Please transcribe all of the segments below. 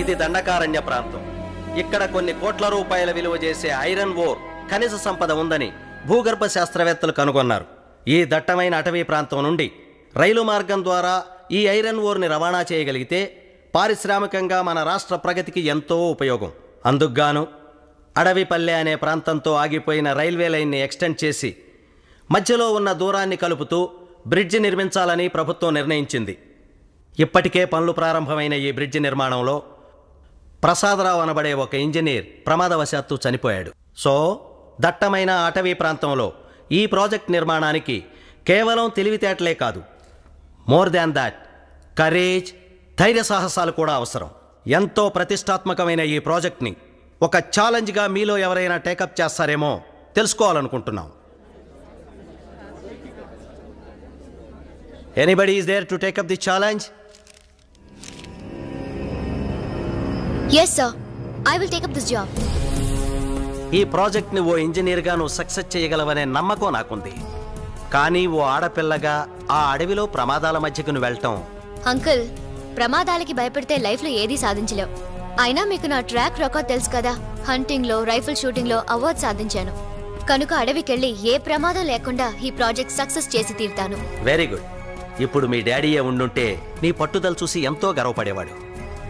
ఇది దండకారణ్య ప్రాంతం. ఇక్కడ కొన్ని కోట్ల రూపాయల విలువ చేసే ఐరన్ ఓర్ ఖనిజ సంపద ఉందని భూగర్భ శాస్త్రవేత్తలు కనుగొన్నారు. ఈ దట్టమైన అటవీ ప్రాంతం నుండి రైలు మార్గం ద్వారా ఈ ఐరన్ ఓర్ని రవాణా చేయగలిగితే పారిశ్రామికంగా మన రాష్ట్ర ప్రగతికి ఎంతో ఉపయోగం. అందుకుగాను అడవిపల్లె అనే ప్రాంతంతో ఆగిపోయిన రైల్వే లైన్ని ఎక్స్టెండ్ చేసి మధ్యలో ఉన్న దూరాన్ని కలుపుతూ బ్రిడ్జి నిర్మించాలని ప్రభుత్వం నిర్ణయించింది. ఇప్పటికే పనులు ప్రారంభమైన ఈ బ్రిడ్జి నిర్మాణంలో ప్రసాదరావు అనబడే ఒక ఇంజనీర్ ప్రమాదవశాత్తు చనిపోయాడు. సో దట్టమైన అటవీ ప్రాంతంలో ఈ ప్రాజెక్ట్ నిర్మాణానికి కేవలం తెలివితేటలే కాదు, మోర్ దాన్ దాట్ కరేజ్, ధైర్య సాహసాలు కూడా అవసరం. ఎంతో ప్రతిష్టాత్మకమైన ఈ ప్రాజెక్ట్ని ఒక ఛాలెంజ్గా మీలో ఎవరైనా టేకప్ చేస్తారేమో తెలుసుకోవాలనుకుంటున్నాం. Anybody is there to take up the challenge? Yes sir, I will take up this job. ఈ ప్రాజెక్ట్ని ఓ ఇంజనీర్గా నువ్వు సక్సెస్ చేయగలవనే నమ్మకం నాకుంది. కానీ ఓ ఆడపిల్లగా ఆ అడవిలో ప్రమాదాల మధ్యకు నువ్వు వెళ్ళటం... అంకుల్, ప్రమాదాలకి భయపడితే లైఫ్లో ఏదీ సాధించలేవు. అయినా మీకు నా ట్రాక్ రికార్డ్ తెలుసు కదా. హంటింగ్లో, రైఫిల్ షూటింగ్లో అవార్డు సాధించాను. కనుక అడవికెళ్ళి ఏ ప్రమాదం లేకుండా ఈ ప్రాజెక్ట్ సక్సెస్ చేసి తీరుతాను. Very good. ఇప్పుడు మీ డాడీయే ఉండుంటే నీ పట్టుదల చూసి ఎంతో గర్వపడేవాడు.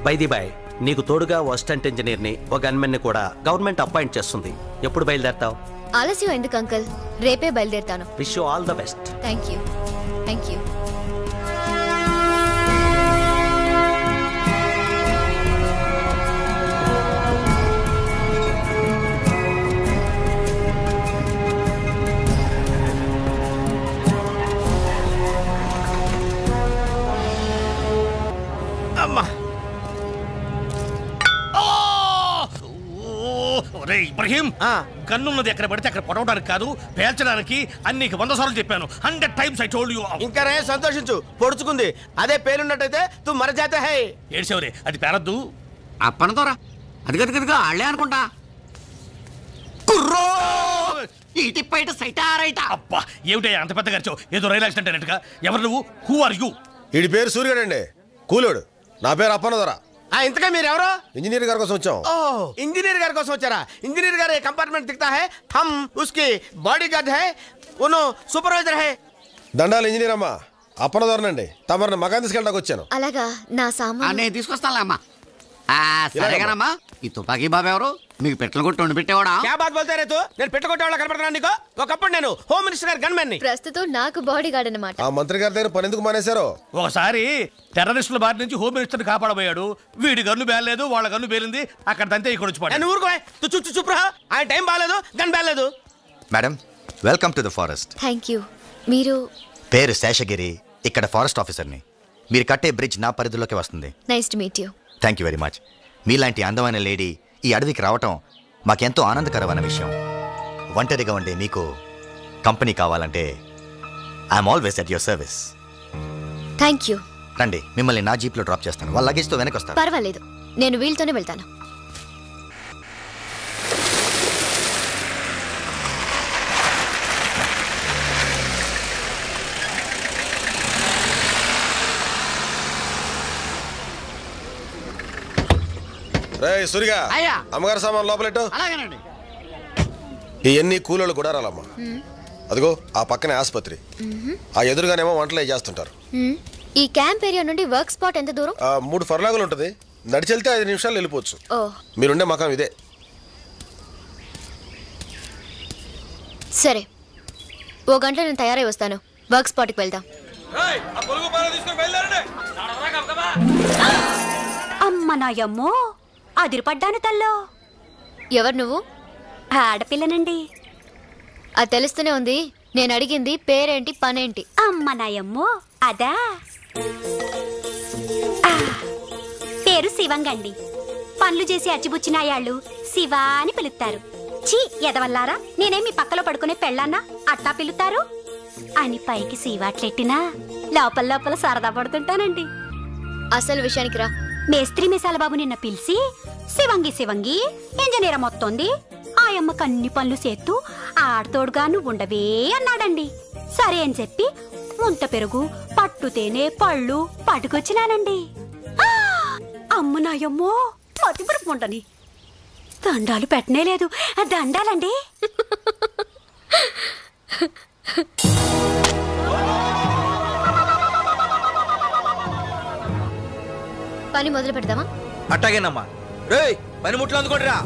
బై ది బై, నీకు తోడుగా ఓ అసిస్టెంట్ ఇంజనీర్ని, ఓ గన్మెన్ని కూడా గవర్నమెంట్ అపాయింట్ చేస్తుంది. ఎప్పుడు బయలుదేరతావు? ఆలస్యం ఎందుకు అంకుల్, రేపే బయలుదేరుతాను. Wish you all the best. Thank you. Thank you. Ibrahim, గన్నున్నది ఎక్కడ పడితే అక్కడ పొడవడానికి కాదు, పేల్చడానికి. అన్నికి 100 సార్లు చెప్పాను. 100 times I told you. ఇంకా రే సంతోషించు, పొడుచుకుంది. అదే పేలున్నట్టయితే తు మరజాతే హై. ఏడ్చేవరే, అది పేరద్దు. అప్పనతోరా, అది గదిగా ఆళ్లే అనుకుంటా. కుర్రో ఇటు బయట సైటారైట. అబ్బా, ఏమిటయ్యా అంత పెద్ద ఖర్చు? ఏదో రైలు యాక్సిడెంట్ అన్నట్టుగా. ఎవరు నువ్వు? Who are you? వీడి పేరు సూర్యుడండి, కూలోడు. నా పేరు అప్పనదొరా. ఇంతగా మీరెవరో? ఇంజనీర్ గారి కోసం వచ్చాం. ఇంజనీర్ గారి కోసం వచ్చారా? ఇంజనీర్ గారు కంపార్ట్మెంట్ దిక్తా హై, హమ్ ఉస్కి బాడీ గార్డ్ హై, ఉను సూపర్వైజర్ హై. దండాలు ఇంజనీర్ అమ్మా, అప్పనదొరనండి. తమరిని మకాన్ తీసుకెళ్ళడానికి వచ్చాను. అలాగా, నా సామాన్ నేను తీసుకొస్తానులే అమ్మా. సరేగానమ్మా, ఈ తుపాకీ బాబు ఎవరు? మీకు పెట్టలు కొట్టి వండి పెట్టేవాడా? క్యా బాత్ బోల్తే రే తు? నేను పెట్టుకొట్టేవాళ్ళ కనపడుతున్నాను నీకు? ఒకప్పుడు నేను హోమ్ మినిస్టర్ గారి గన్మెన్ ని. ప్రస్తుతం నాకు బాడీ గార్డ్ అన్నమాట. ఆ మంత్రి గారి దగ్గర పని ఎందుకు మానేశారో? ఒకసారి టెర్రరిస్టుల బారి నుంచి హోమ్ మినిస్టర్ కాపాడబోయాడు. వీడి గన్ను బేలేదు, వాళ్ళ గన్ను బేలింది. అక్కడ తంతే ఇక్కడ వచ్చి పడ్డాడు. ఊరుకో, చుప్రా. ఆయన టైం బాగాలేదు, గన్ బేలేదు. Madam, welcome to the forest. Thank you. మీరు? పేరు శేషగిరి, ఇక్కడ ఫారెస్ట్ ఆఫీసర్ని. మీరు కట్టే బ్రిడ్జ్ నా పరిధిలోకి వస్తుంది. Nice to meet you. Thank you very much. మీలాంటి అందమైన లేడీ ఈ అడవికి రావటం మాకెంతో ఆనందకరమైన విషయం. ఒంటరిగా ఉండే మీకు కంపెనీ కావాలంటే I'm always at your service. Thank you. రండి, మిమ్మల్ని నా జీప్లో డ్రాప్ చేస్తాను. వాళ్ళ లగేజ్తో వెనక్కి వస్తాను. పర్వాలేదు, నేను వీళ్ళతోనే వెళ్తాను. సూరిగా, అమ్మగారు సామాన్ లోపలెట్టు. అలాగేనండి. ఇవన్నీ కూలోళ్ళు కూడా రాలమ్మా. అదిగో ఆ పక్కనే ఆసుపత్రి, ఆ ఎదురుగానేమో వంటలు చేస్తుంటారు. ఈ క్యాంప్ ఏరియా నుండి వర్క్ స్పాట్ ఎంత దూరం? 3 ఫర్లాగులు ఉంటుంది. నడిచెళ్తే 5 నిమిషాలు వెళ్ళిపోవచ్చు. మీరుండే మకాం ఇదే. సరే, 1 గంట నేను తయారై వస్తాను. వర్క్ స్పాట్కి వెళ్దాం. అమ్మ నాయమ్మో, అదిరిపడ్డాను తల్లో. ఎవరు నువ్వు? ఆడపిల్లనండి. అది తెలుస్తూనే ఉంది. నేను అడిగింది పేరేంటి, పనేంటి? అమ్మ నాయమ్మో, అదా పేరు శివంగండి. పనులు చేసి అచ్చిబుచ్చినాయాళ్ళు శివ అని పిలుస్తారు. చీ ఎదవల్లారా, నేనేమి పక్కలో పడుకునే పెళ్ళాన్నా అట్టా పిలుతారు అని పైకి శివాట్లెట్టినా లోపల లోపల సరదా పడుతుంటానండి. అసలు విషయానికి రా. మేస్త్రి మిసాల బాబు నిన్న పిలిచి శివంగి శివంగి ఇంజనీర్ మొత్తంది, ఆయమ్మకు అన్ని పనులు చేస్తూ ఆడతోడుగా నువ్వు ఉండవే అన్నాడండి. సరే అని చెప్పి ముంత పెరుగు, పట్టు తేనె, పళ్ళు పట్టుకొచ్చినానండి. అమ్మ నాయమ్మో, మతిపురపు ఉండని దండాలు పెట్టనే లేదు. దండాలండి. పని మొదలు పెడదామా? అట్టాగేనమ్మా. రేయ్ పని ముట్లు అందుకోండి రా.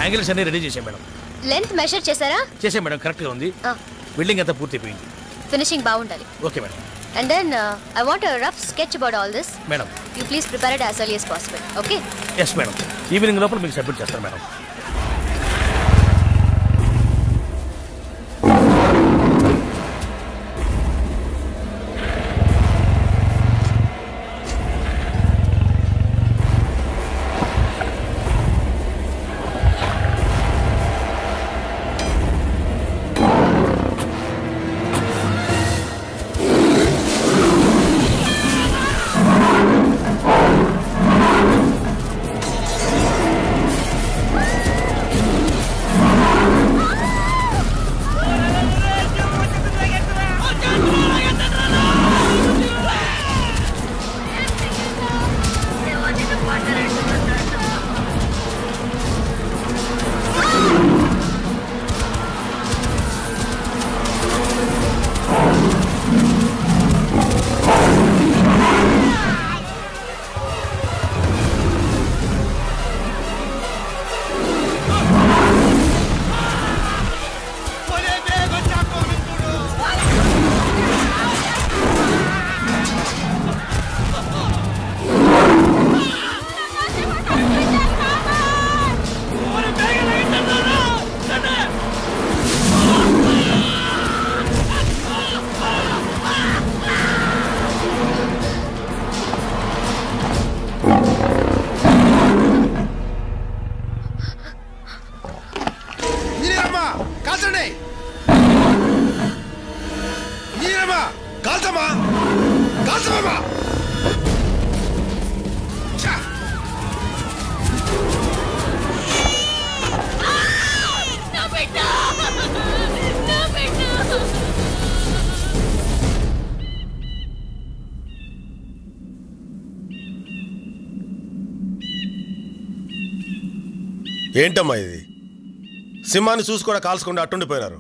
యాంగిల్స్ అన్ని రెడీ చేసాం మేడం. లెంత్ మెజర్ చేశారా? చేసాం మేడం, కరెక్ట్ గా ఉంది. బిల్డింగ్ అంతా పూర్తయిపోయింది. ఫినిషింగ్ బాగుండాలి. Okay madam. And then I want a rough sketch about all this. Madam, you please prepare it as early as possible. Okay? yes madam. Evening లోపల మీకు submit చేస్తాను మేడం. ఏంటమ్మా ఇది? సింహాన్ని చూసి కూడా కాల్చకుండా అట్టుండిపోయినారు.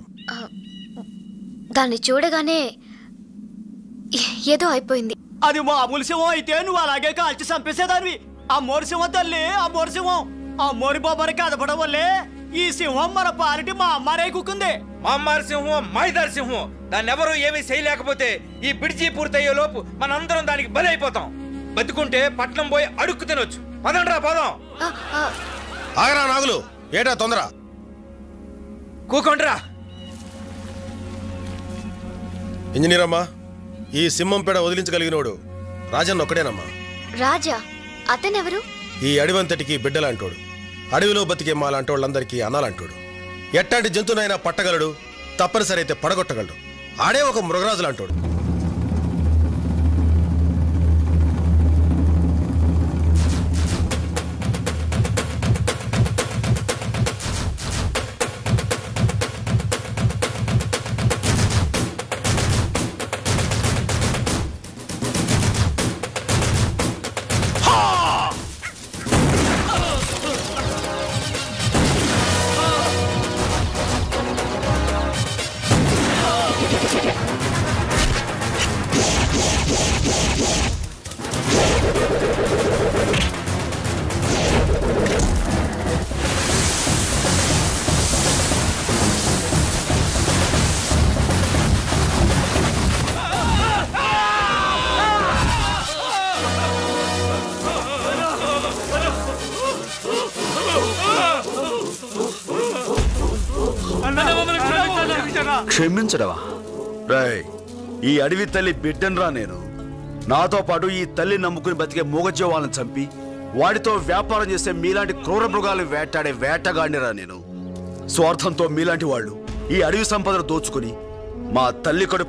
దాన్ని చూడగానే ఏదో అయిపోయింది. అది మామూలు సింహం అయితే నువ్వు అలాగే కాల్చి చంపేసేదానివి. ఆ మోరి సింహం తల్లి, ఆ మోరి సింహం, ఆ మోరి బాబారికి కదపడం వల్లే ఈ సింహం మన పాలిటి మా అమ్మారే కుక్కుంది. మా అమ్మారి సింహం మైదారి సింహం. దాన్ని ఎవరు ఏమీ చేయలేకపోతే ఈ బిడ్జి పూర్తయ్యే లోపు మనందరం దానికి బలి అయిపోతాం. బతుకుంటే పట్నం పోయి అడుక్కు తినొచ్చు. పదండ్రా పదం. ఆగరా నాగులు, ఏటా తొందర? కూకొండ్రా. ఇంజనీర్ అమ్మా, ఈ సింహం పేడ వదిలించగలిగినోడు రాజన్న ఒక్కడేనమ్మా. రాజా? అతనెవరు? ఈ అడవంతటికి బిడ్డలాంటోడు. అడవిలో బతికే మాలాంటోళ్ళందరికీ అనాలంటోడు. ఎట్టాంటి జంతువునైనా పట్టగలడు, తప్పనిసరి అయితే పడగొట్టగలడు. ఆడే ఒక మృగరాజు లాంటోడు. క్షమించడవా? రాయ్, ఈ అడవి తల్లి బిడ్డనరా నేను. నాతో పాటు ఈ తల్లి నమ్ముకుని బతికే మూగజీవాలను చంపి వాడితో వ్యాపారం చేసే మీలాంటి క్రూర మృగాలు వేటాడే వేటగాడినిరా నేను. స్వార్థంతో మీలాంటి వాళ్ళు ఈ అడవి సంపదను దోచుకుని మా తల్లి కడుపు